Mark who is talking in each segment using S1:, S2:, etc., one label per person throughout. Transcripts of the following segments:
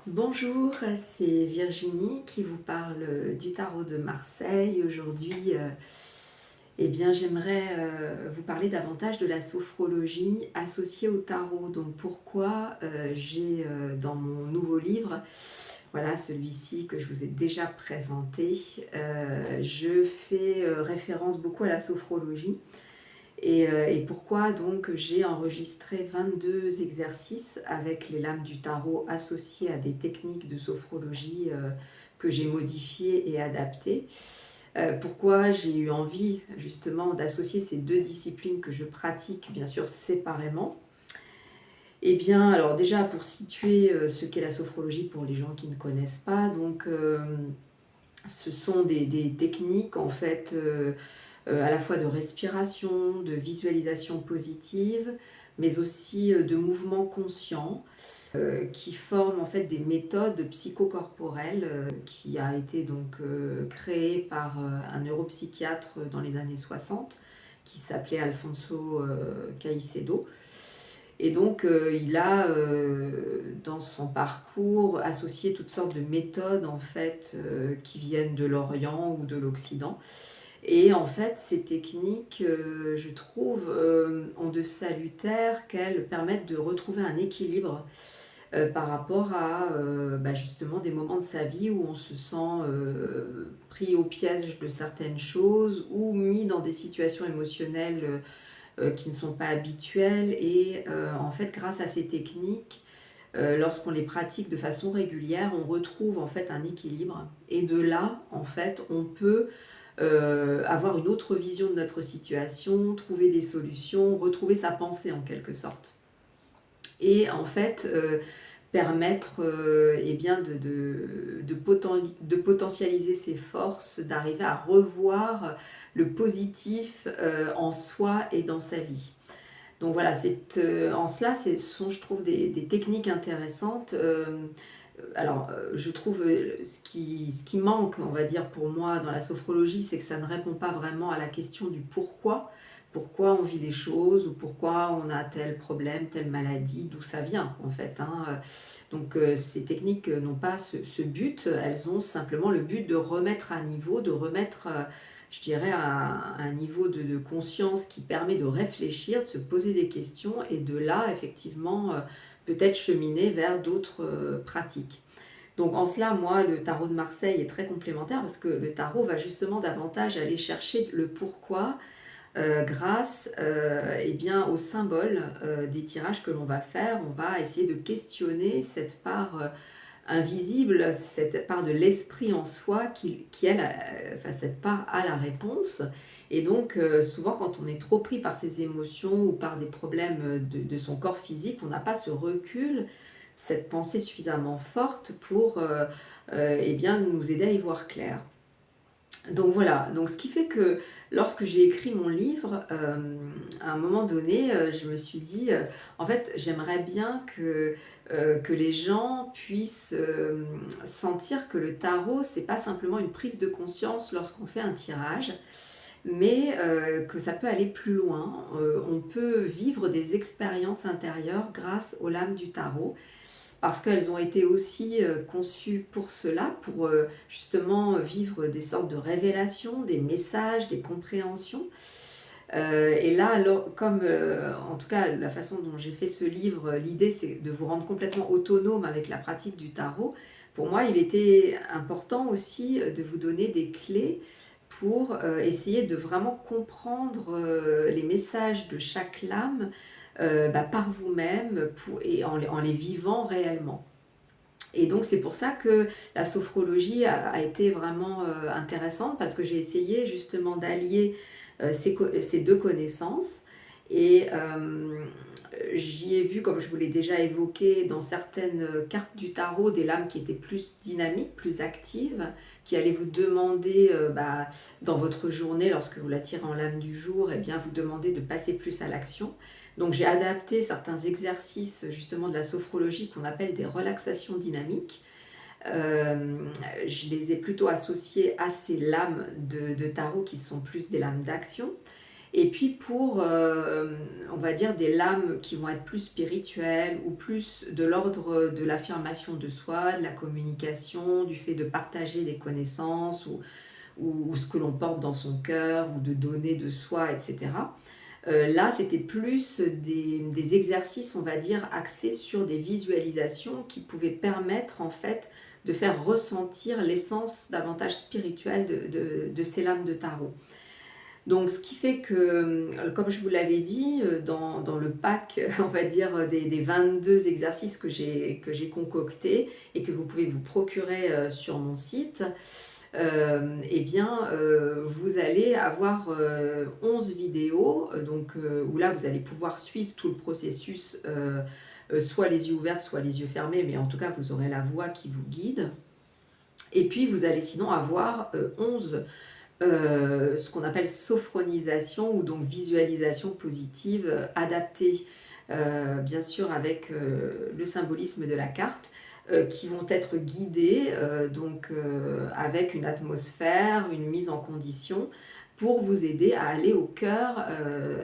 S1: Bonjour, c'est Virginie qui vous parle du tarot de Marseille. Aujourd'hui, j'aimerais vous parler davantage de la sophrologie associée au tarot. Donc pourquoi j'ai dans mon nouveau livre, voilà celui-ci que je vous ai déjà présenté, je fais référence beaucoup à la sophrologie. Et pourquoi donc j'ai enregistré 22 exercices avec les lames du tarot associées à des techniques de sophrologie que j'ai modifiées et adaptées. Pourquoi j'ai eu envie justement d'associer ces deux disciplines que je pratique bien sûr séparément. Eh bien, alors déjà pour situer ce qu'est la sophrologie pour les gens qui ne connaissent pas, donc ce sont des techniques en fait à la fois de respiration, de visualisation positive, mais aussi de mouvements conscients qui forment en fait des méthodes psychocorporelles qui a été donc créée par un neuropsychiatre dans les années 60 qui s'appelait Alfonso Caicedo. Et donc, il a, dans son parcours, associé toutes sortes de méthodes en fait, qui viennent de l'Orient ou de l'Occident. Et en fait, ces techniques, je trouve, ont de salutaire qu'elles permettent de retrouver un équilibre, par rapport à, justement des moments de sa vie où on se sent, pris au piège de certaines choses ou mis dans des situations émotionnelles, qui ne sont pas habituelles et en fait, grâce à ces techniques, lorsqu'on les pratique de façon régulière, on retrouve en fait un équilibre et de là, en fait, on peut avoir une autre vision de notre situation, trouver des solutions, retrouver sa pensée en quelque sorte. Et en fait, permettre de potentialiser ses forces, d'arriver à revoir le positif en soi et dans sa vie. Donc voilà, en cela, ce sont, je trouve, des techniques intéressantes. Je trouve ce qui manque, on va dire, pour moi dans la sophrologie, c'est que ça ne répond pas vraiment à la question du pourquoi. Pourquoi on vit les choses ou pourquoi on a tel problème, telle maladie, d'où ça vient en fait. Donc ces techniques n'ont pas ce but, elles ont simplement le but de remettre à niveau, de remettre, je dirais, à un niveau de conscience qui permet de réfléchir, de se poser des questions et de là, effectivement, peut-être cheminer vers d'autres pratiques. Donc en cela, moi, le tarot de Marseille est très complémentaire parce que le tarot va justement davantage aller chercher le pourquoi grâce aux symboles des tirages que l'on va faire. On va essayer de questionner cette part invisible, cette part de l'esprit en soi qui elle, cette part a la réponse. Et donc, souvent, quand on est trop pris par ses émotions ou par des problèmes de son corps physique, on n'a pas ce recul, cette pensée suffisamment forte pour nous aider à y voir clair. Donc voilà, donc ce qui fait que lorsque j'ai écrit mon livre, à un moment donné, je me suis dit, en fait, j'aimerais bien que les gens puissent sentir que le tarot, c'est pas simplement une prise de conscience lorsqu'on fait un tirage, mais que ça peut aller plus loin. On peut vivre des expériences intérieures grâce aux lames du tarot parce qu'elles ont été aussi conçues pour cela, pour justement vivre des sortes de révélations, des messages, des compréhensions. Et là, alors, comme en tout cas la façon dont j'ai fait ce livre, l'idée c'est de vous rendre complètement autonome avec la pratique du tarot. Pour moi, il était important aussi de vous donner des clés pour essayer de vraiment comprendre les messages de chaque lame par vous-même et en les vivant réellement. Et donc c'est pour ça que la sophrologie a été vraiment intéressante parce que j'ai essayé justement d'allier ces deux connaissances et j'y ai vu, comme je vous l'ai déjà évoqué, dans certaines cartes du tarot, des lames qui étaient plus dynamiques, plus actives, qui allaient vous demander, dans votre journée, lorsque vous la tirez en lame du jour, vous demander de passer plus à l'action. Donc j'ai adapté certains exercices justement de la sophrologie qu'on appelle des relaxations dynamiques. Je les ai plutôt associés à ces lames de tarot qui sont plus des lames d'action. Et puis pour, on va dire des lames qui vont être plus spirituelles ou plus de l'ordre de l'affirmation de soi, de la communication, du fait de partager des connaissances ou ce que l'on porte dans son cœur ou de donner de soi et cetera. Là, c'était plus des exercices, on va dire, axés sur des visualisations qui pouvaient permettre, en fait, de faire ressentir l'essence davantage spirituelle de ces lames de tarot. Donc ce qui fait que, comme je vous l'avais dit, dans le pack, on va dire, des 22 exercices que j'ai concoctés et que vous pouvez vous procurer, sur mon site, et bien, vous allez avoir, 11 vidéos, donc où là, vous allez pouvoir suivre tout le processus, soit les yeux ouverts, soit les yeux fermés, mais en tout cas, vous aurez la voix qui vous guide. Et puis, vous allez sinon avoir, 11 ce qu'on appelle sophronisation ou donc visualisation positive adaptée, bien sûr avec le symbolisme de la carte, qui vont être guidées donc avec une atmosphère, une mise en condition pour vous aider à aller au cœur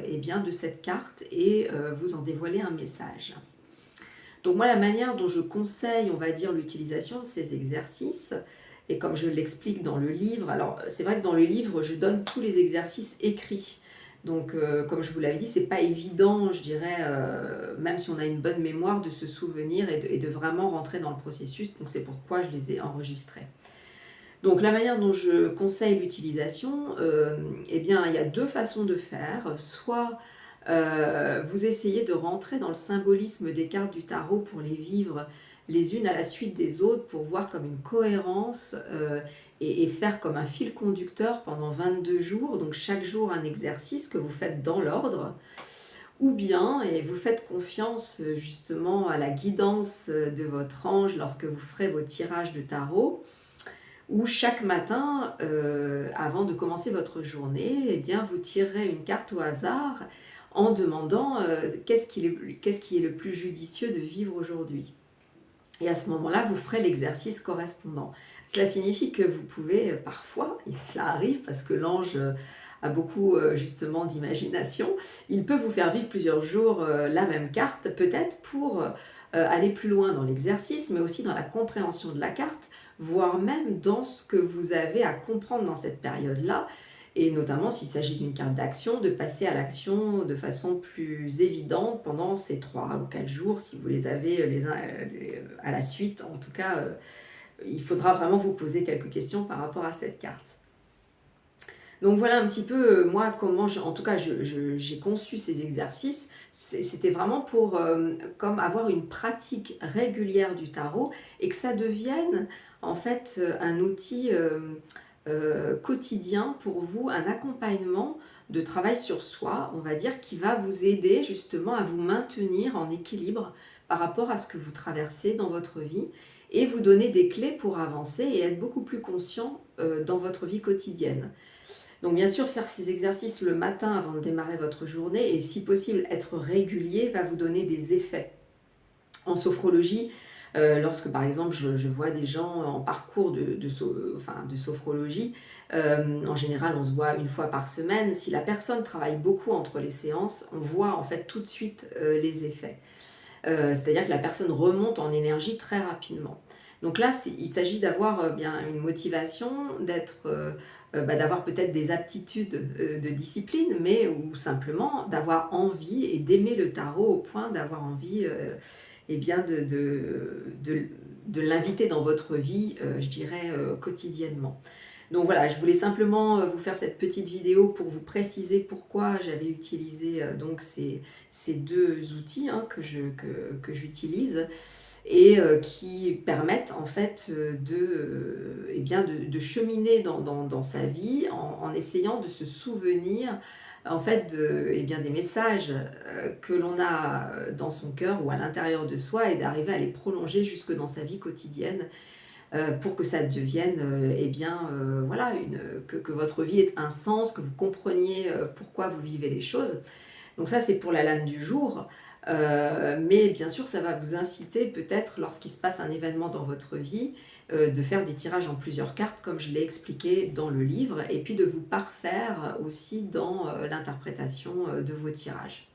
S1: eh bien, de cette carte et vous en dévoiler un message. Donc moi, la manière dont je conseille, on va dire, l'utilisation de ces exercices, et comme je l'explique dans le livre, alors c'est vrai que dans le livre, je donne tous les exercices écrits. Donc, comme je vous l'avais dit, c'est pas évident, je dirais, même si on a une bonne mémoire, de se souvenir et de vraiment rentrer dans le processus. Donc, c'est pourquoi je les ai enregistrés. Donc, la manière dont je conseille l'utilisation, eh bien, il y a deux façons de faire. Soit vous essayez de rentrer dans le symbolisme des cartes du tarot pour les vivre les unes à la suite des autres, pour voir comme une cohérence et faire comme un fil conducteur pendant 22 jours, donc chaque jour un exercice que vous faites dans l'ordre, ou bien, et vous faites confiance justement à la guidance de votre ange lorsque vous ferez vos tirages de tarot, où chaque matin, avant de commencer votre journée, eh bien, vous tirerez une carte au hasard en demandant qu'est-ce qui est le plus judicieux de vivre aujourd'hui. Et à ce moment-là, vous ferez l'exercice correspondant. Cela signifie que vous pouvez parfois, et cela arrive parce que l'ange a beaucoup justement d'imagination, il peut vous faire vivre plusieurs jours la même carte, peut-être pour aller plus loin dans l'exercice, mais aussi dans la compréhension de la carte, voire même dans ce que vous avez à comprendre dans cette période-là, et notamment s'il s'agit d'une carte d'action, de passer à l'action de façon plus évidente pendant ces 3 ou 4 jours, si vous les avez les uns à la suite. En tout cas, il faudra vraiment vous poser quelques questions par rapport à cette carte. Donc voilà un petit peu, moi, comment, en tout cas, j'ai conçu ces exercices. C'était vraiment pour comme avoir une pratique régulière du tarot et que ça devienne en fait un outil quotidien pour vous, un accompagnement de travail sur soi, on va dire, qui va vous aider justement à vous maintenir en équilibre par rapport à ce que vous traversez dans votre vie et vous donner des clés pour avancer et être beaucoup plus conscient dans votre vie quotidienne. Donc bien sûr, faire ces exercices le matin avant de démarrer votre journée et si possible être régulier va vous donner des effets. En sophrologie, lorsque par exemple je vois des gens en parcours de sophrologie, en général on se voit une fois par semaine. Si la personne travaille beaucoup entre les séances, on voit en fait tout de suite les effets. C'est-à-dire que la personne remonte en énergie très rapidement. Donc là, il s'agit d'avoir bien une motivation, d'avoir peut-être des aptitudes de discipline, mais ou simplement d'avoir envie et d'aimer le tarot au point d'avoir envie eh bien de l'inviter dans votre vie, je dirais, quotidiennement. Donc voilà, je voulais simplement vous faire cette petite vidéo pour vous préciser pourquoi j'avais utilisé donc ces deux outils que j'utilise et qui permettent en fait de cheminer dans sa vie en essayant de se souvenir en fait des messages que l'on a dans son cœur ou à l'intérieur de soi et d'arriver à les prolonger jusque dans sa vie quotidienne pour que ça devienne voilà, que votre vie ait un sens, que vous compreniez pourquoi vous vivez les choses. Donc ça, c'est pour la lame du jour. Mais bien sûr, ça va vous inciter peut-être lorsqu'il se passe un événement dans votre vie, de faire des tirages en plusieurs cartes comme je l'ai expliqué dans le livre et puis de vous parfaire aussi dans, l'interprétation, de vos tirages.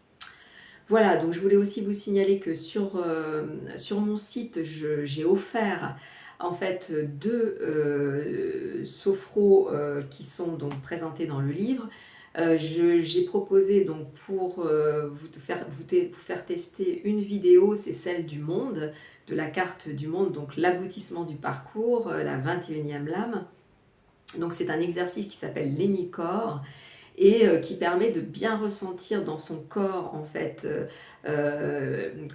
S1: Voilà, donc je voulais aussi vous signaler que sur mon site, j'ai offert en fait 2 sophros, qui sont donc présentés dans le livre. J'ai proposé donc pour, vous faire tester une vidéo, c'est celle du monde, de la carte du monde, donc l'aboutissement du parcours, la 21e lame. Donc c'est un exercice qui s'appelle l'hémicorps et qui permet de bien ressentir dans son corps en fait,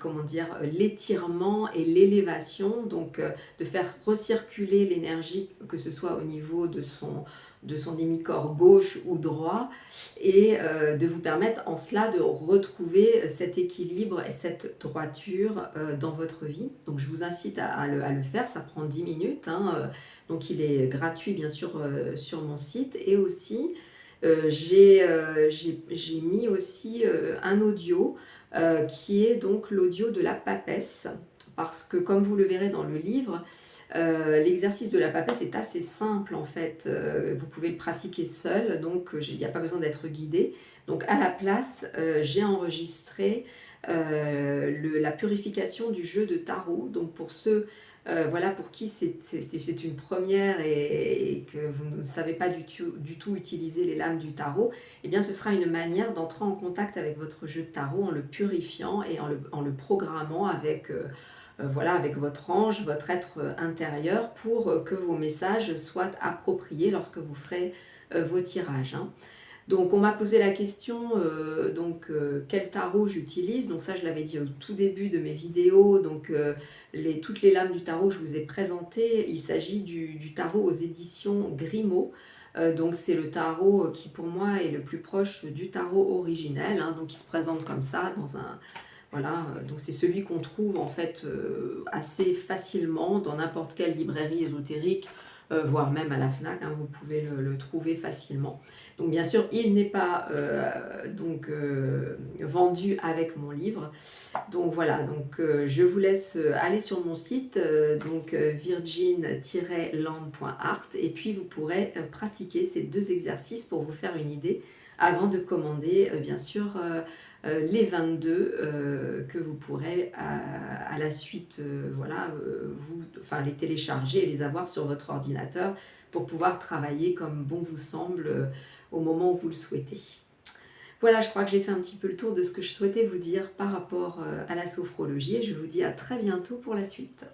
S1: comment dire? L'étirement et l'élévation, donc de faire recirculer l'énergie, que ce soit au niveau de son hémicorps gauche ou droit et de vous permettre en cela de retrouver cet équilibre et cette droiture, dans votre vie. Donc je vous incite à le faire, ça prend 10 minutes, hein, donc il est gratuit bien sûr, sur mon site et aussi j'ai mis aussi, un audio, qui est donc l'audio de la papesse. Parce que comme vous le verrez dans le livre, l'exercice de la papesse est assez simple en fait, vous pouvez le pratiquer seul, donc il n'y a pas besoin d'être guidé. Donc à la place, j'ai enregistré, la purification du jeu de tarot. Donc pour ceux, voilà, pour qui c'est une première et que vous ne savez pas du tout utiliser les lames du tarot, eh bien ce sera une manière d'entrer en contact avec votre jeu de tarot en le purifiant et en le programmant avec, voilà, avec votre ange, votre être intérieur pour, que vos messages soient appropriés lorsque vous ferez, vos tirages, hein. Donc on m'a posé la question, quel tarot j'utilise? Donc ça, je l'avais dit au tout début de mes vidéos, donc toutes les lames du tarot que je vous ai présentées, il s'agit du tarot aux éditions Grimaud. Donc c'est le tarot, qui pour moi est le plus proche du tarot originel, hein, donc il se présente comme ça dans un voilà, donc c'est celui qu'on trouve en fait, assez facilement dans n'importe quelle librairie ésotérique, voire même à la Fnac, hein, vous pouvez le trouver facilement. Donc bien sûr, il n'est pas, vendu avec mon livre. Donc voilà, donc je vous laisse, aller sur mon site, virgin-land.art et puis vous pourrez, pratiquer ces 2 exercices pour vous faire une idée avant de commander, bien sûr, les 22 que vous pourrez à la suite, voilà, les télécharger et les avoir sur votre ordinateur pour pouvoir travailler comme bon vous semble, au moment où vous le souhaitez. Voilà, je crois que j'ai fait un petit peu le tour de ce que je souhaitais vous dire par rapport, à la sophrologie et je vous dis à très bientôt pour la suite.